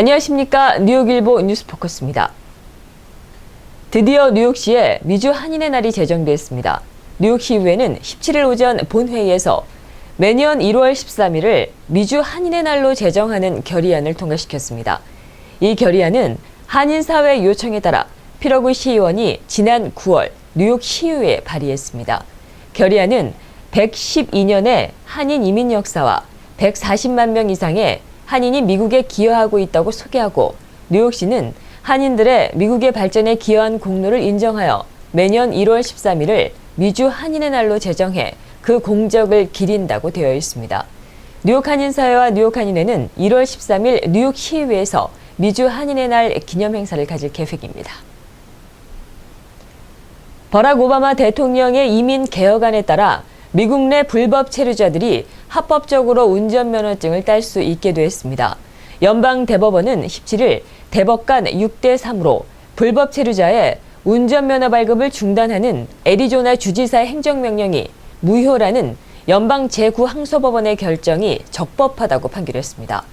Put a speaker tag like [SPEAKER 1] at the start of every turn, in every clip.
[SPEAKER 1] 안녕하십니까. 뉴욕일보 뉴스포커스입니다. 드디어 뉴욕시에 미주 한인의 날이 제정됐습니다. 뉴욕시의회는 17일 오전 본회의에서 매년 1월 13일을 미주 한인의 날로 제정하는 결의안을 통과시켰습니다. 이 결의안은 한인사회 요청에 따라 피러구 시의원이 지난 9월 뉴욕시의회에 발의했습니다. 결의안은 112년의 한인 이민 역사와 140만 명 이상의 한인이 미국에 기여하고 있다고 소개하고, 뉴욕시는 한인들의 미국의 발전에 기여한 공로를 인정하여 매년 1월 13일을 미주 한인의 날로 제정해 그 공적을 기린다고 되어 있습니다. 뉴욕 한인사회와 뉴욕 한인회는 1월 13일 뉴욕시의회에서 미주 한인의 날 기념 행사를 가질 계획입니다. 버락 오바마 대통령의 이민 개혁안에 따라 미국 내 불법 체류자들이 합법적으로 운전면허증을 딸 수 있게 됐습니다. 연방대법원은 17일 대법관 6대3으로 불법 체류자의 운전면허 발급을 중단하는 애리조나 주지사의 행정명령이 무효라는 연방 제9항소법원의 결정이 적법하다고 판결했습니다.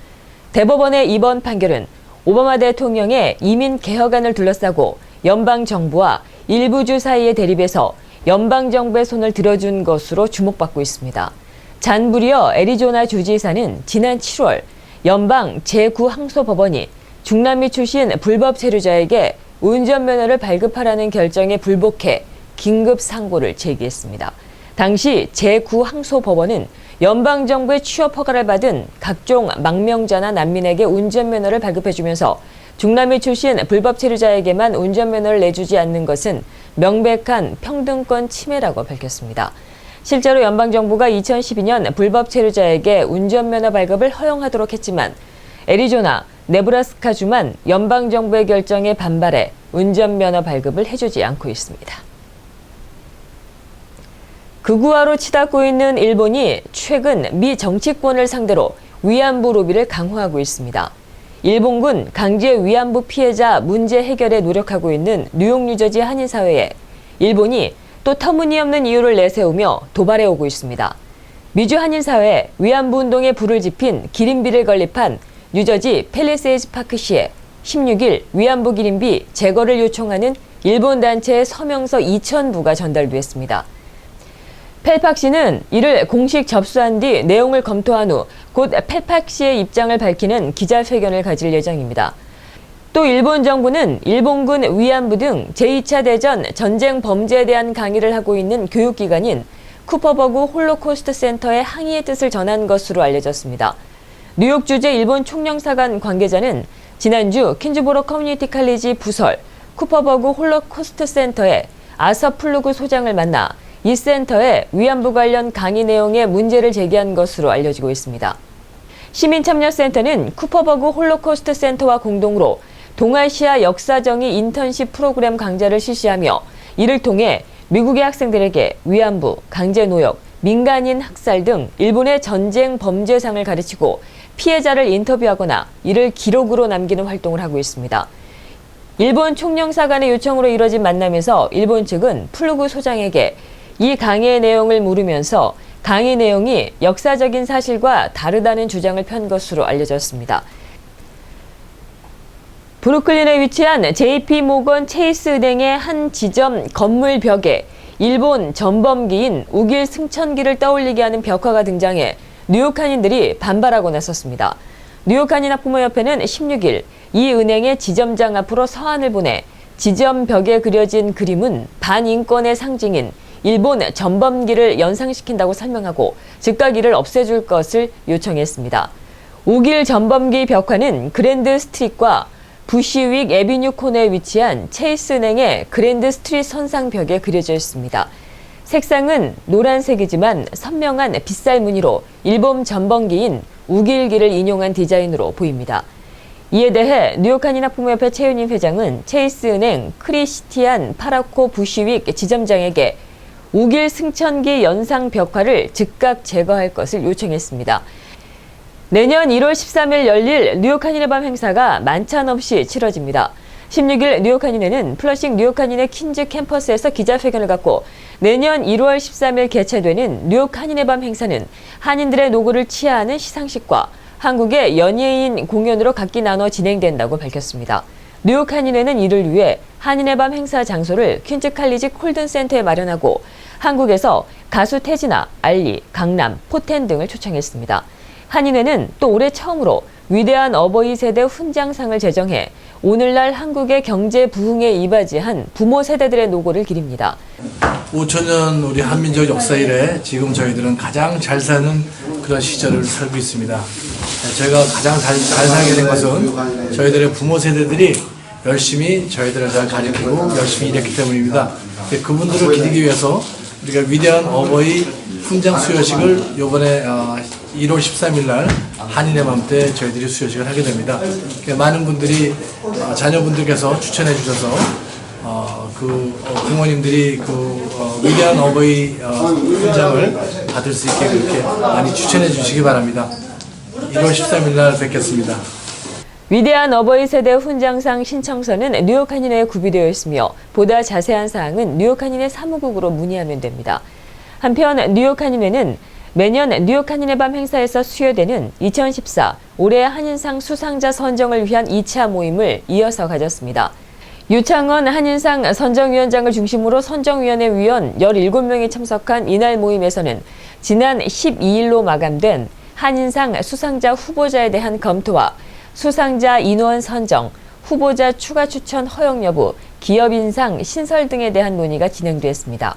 [SPEAKER 1] 대법원의 이번 판결은 오바마 대통령의 이민 개혁안을 둘러싸고 연방정부와 일부 주 사이의 대립에서 연방정부의 손을 들어준 것으로 주목받고 있습니다. 잔부리어 애리조나 주지사는 지난 7월 연방 제9항소법원이 중남미 출신 불법 체류자에게 운전면허를 발급하라는 결정에 불복해 긴급 상고를 제기했습니다. 당시 제9항소법원은 연방정부의 취업 허가를 받은 각종 망명자나 난민에게 운전면허를 발급해주면서 중남미 출신 불법 체류자에게만 운전면허를 내주지 않는 것은 명백한 평등권 침해라고 밝혔습니다. 실제로 연방정부가 2012년 불법 체류자에게 운전면허 발급을 허용하도록 했지만 애리조나, 네브라스카주만 연방정부의 결정에 반발해 운전면허 발급을 해주지 않고 있습니다. 극우화로 치닫고 있는 일본이 최근 미 정치권을 상대로 위안부 로비를 강화하고 있습니다. 일본군 강제 위안부 피해자 문제 해결에 노력하고 있는 뉴욕 뉴저지 한인사회에 일본이 또 터무니없는 이유를 내세우며 도발해오고 있습니다. 미주 한인사회 위안부 운동에 불을 지핀 기린비를 건립한 뉴저지 팰리세이즈 파크시에 16일 위안부 기린비 제거를 요청하는 일본 단체의 서명서 2,000부가 전달됐습니다. 펠팍시는 이를 공식 접수한 뒤 내용을 검토한 후 곧 펠팍시의 입장을 밝히는 기자회견을 가질 예정입니다. 또 일본 정부는 일본군 위안부 등 제2차 대전 전쟁 범죄에 대한 강의를 하고 있는 교육기관인 쿠퍼버그 홀로코스트 센터에 항의의 뜻을 전한 것으로 알려졌습니다. 뉴욕 주재 일본 총영사관 관계자는 지난주 퀸즈보로 커뮤니티 칼리지 부설 쿠퍼버그 홀로코스트 센터의 아서 플루그 소장을 만나 이 센터에 위안부 관련 강의 내용에 문제를 제기한 것으로 알려지고 있습니다. 시민참여센터는 쿠퍼버그 홀로코스트 센터와 공동으로 동아시아 역사정의 인턴십 프로그램 강좌를 실시하며 이를 통해 미국의 학생들에게 위안부, 강제노역, 민간인 학살 등 일본의 전쟁 범죄상을 가르치고 피해자를 인터뷰하거나 이를 기록으로 남기는 활동을 하고 있습니다. 일본 총영사관의 요청으로 이뤄진 만남에서 일본 측은 플루그 소장에게 이 강의의 내용을 물으면서 강의 내용이 역사적인 사실과 다르다는 주장을 편 것으로 알려졌습니다. 브루클린에 위치한 JP 모건 체이스 은행의 한 지점 건물 벽에 일본 전범기인 우길 승천기를 떠올리게 하는 벽화가 등장해 뉴욕 한인들이 반발하고 나섰습니다. 뉴욕 한인학부모협회는 16일 이 은행의 지점장 앞으로 서한을 보내 지점 벽에 그려진 그림은 반인권의 상징인 일본 전범기를 연상시킨다고 설명하고 즉각 이를 없애줄 것을 요청했습니다. 우길 전범기 벽화는 그랜드 스트릿과 부시윅 애비뉴 코너에 위치한 체이스 은행의 그랜드 스트릿 선상벽에 그려져 있습니다. 색상은 노란색이지만 선명한 빗살 무늬로 일본 전범기인 우길기를 인용한 디자인으로 보입니다. 이에 대해 뉴욕 한인학부모협회 최윤임 회장은 체이스 은행 크리스티안 파라코 부시윅 지점장에게 우길 승천기 연상 벽화를 즉각 제거할 것을 요청했습니다. 내년 1월 13일 열릴 뉴욕 한인의 밤 행사가 만찬 없이 치러집니다. 16일 뉴욕 한인회는 플러싱 뉴욕 한인회 퀸즈 캠퍼스에서 기자회견을 갖고 내년 1월 13일 개최되는 뉴욕 한인의 밤 행사는 한인들의 노고를 치하하는 시상식과 한국의 연예인 공연으로 각기 나눠 진행된다고 밝혔습니다. 뉴욕 한인회는 이를 위해 한인의 밤 행사 장소를 퀸즈 칼리지 콜든 센터에 마련하고 한국에서 가수 태진아, 알리, 강남, 포텐 등을 초청했습니다. 한인회는 또 올해 처음으로 위대한 어버이 세대 훈장상을 제정해 오늘날 한국의 경제 부흥에 이바지한 부모 세대들의 노고를 기립니다.
[SPEAKER 2] 5천년 우리 한민족 역사 이래 지금 저희들은 가장 잘 사는 그런 시절을 살고 있습니다. 저희가 가장 잘 살게 된 것은 저희들의 부모 세대들이 열심히 저희들을 잘 가르치고 열심히 일했기 때문입니다. 그분들을 기리기 위해서 우리가 위대한 어버이 훈장 수여식을 이번에 1월 13일 날 한인의 맘 때 저희들이 수여식을 하게 됩니다. 많은 분들이 자녀분들께서 추천해 주셔서 부모님들이 위대한 어버이 훈장을 받을 수 있게 그렇게 많이 추천해 주시기 바랍니다. 1월 13일 날 뵙겠습니다.
[SPEAKER 1] 위대한 어버이 세대 훈장상 신청서는 뉴욕 한인회에 구비되어 있으며 보다 자세한 사항은 뉴욕 한인회 사무국으로 문의하면 됩니다. 한편 뉴욕 한인회는 매년 뉴욕 한인의 밤 행사에서 수여되는 2014 올해 한인상 수상자 선정을 위한 2차 모임을 이어서 가졌습니다. 유창원 한인상 선정위원장을 중심으로 선정위원회 위원 17명이 참석한 이날 모임에서는 지난 12일로 마감된 한인상 수상자 후보자에 대한 검토와 수상자 인원 선정, 후보자 추가 추천 허용 여부, 기업 인상 신설 등에 대한 논의가 진행됐습니다.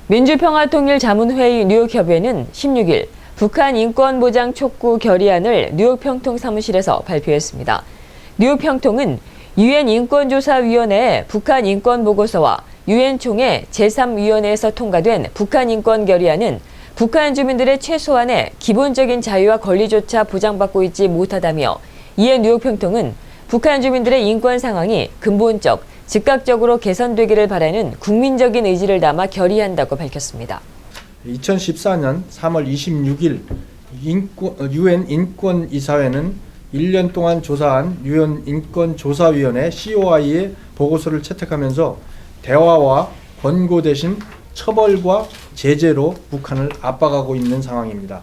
[SPEAKER 1] 민주평화통일자문회의 뉴욕협의회는 16일 북한 인권보장 촉구 결의안을 뉴욕 평통 사무실에서 발표했습니다. 뉴욕 평통은 유엔 인권조사위원회의 북한 인권보고서와 유엔 총회 제3위원회에서 통과된 북한 인권 결의안은 북한 주민들의 최소한의 기본적인 자유와 권리조차 보장받고 있지 못하다며 이에 뉴욕 평통은 북한 주민들의 인권 상황이 근본적, 즉각적으로 개선되기를 바라는 국민적인 의지를 담아 결의한다고 밝혔습니다.
[SPEAKER 3] 2014년 3월 26일 유엔 인권이사회는 1년 동안 조사한 유엔 인권조사위원회 COI의 보고서를 채택하면서 대화와 권고 대신 처벌과 제재로 북한을 압박하고 있는 상황입니다.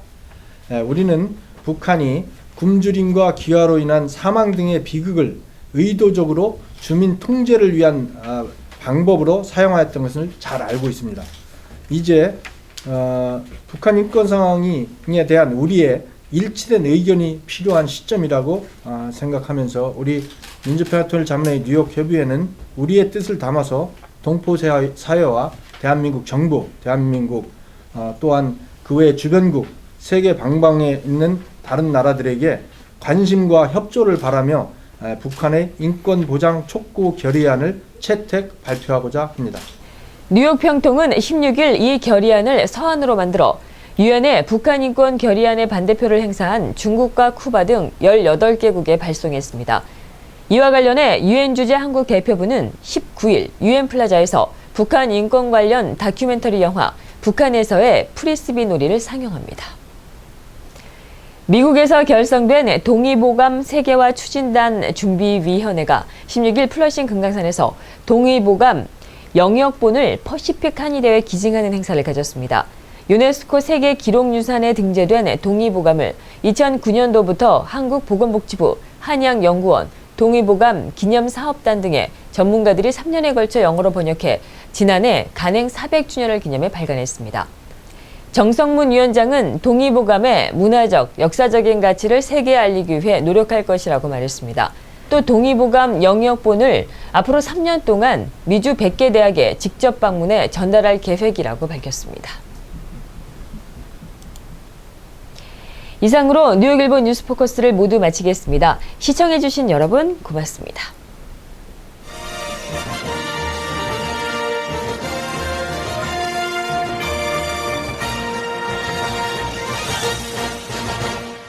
[SPEAKER 3] 우리는 북한이 굶주림과 기화로 인한 사망 등의 비극을 의도적으로 주민 통제를 위한 방법으로 사용하였던 것을 잘 알고 있습니다. 이제 북한 인권 상황에 대한 우리의 일치된 의견이 필요한 시점이라고 생각하면서 우리 민주평화통일자문회의 뉴욕협의회는 우리의 뜻을 담아서 동포사회와 대한민국 정부, 대한민국 또한 그 외 주변국, 세계 방방에 있는 다른 나라들에게 관심과 협조를 바라며 북한의 인권보장 촉구 결의안을 채택 발표하고자 합니다.
[SPEAKER 1] 뉴욕 평통은 16일 이 결의안을 서한으로 만들어 유엔에 북한 인권 결의안의 반대표를 행사한 중국과 쿠바 등 18개국에 발송했습니다. 이와 관련해 유엔 주재 한국 대표부는 19일 유엔 플라자에서 북한 인권 관련 다큐멘터리 영화 북한에서의 프리스비 놀이를 상영합니다. 미국에서 결성된 동의보감 세계화 추진단 준비위원회가 16일 플러싱 금강산에서 동의보감 영역본을 퍼시픽 한의대회 기증하는 행사를 가졌습니다. 유네스코 세계 기록유산에 등재된 동의보감을 2009년도부터 한국보건복지부, 한양연구원, 동의보감 기념사업단 등의 전문가들이 3년에 걸쳐 영어로 번역해 지난해 간행 400주년을 기념해 발간했습니다. 정성문 위원장은 동의보감의 문화적, 역사적인 가치를 세계에 알리기 위해 노력할 것이라고 말했습니다. 또 동의보감 영역본을 앞으로 3년 동안 미주 100개 대학에 직접 방문해 전달할 계획이라고 밝혔습니다. 이상으로 뉴욕일보 뉴스포커스를 모두 마치겠습니다. 시청해주신 여러분 고맙습니다.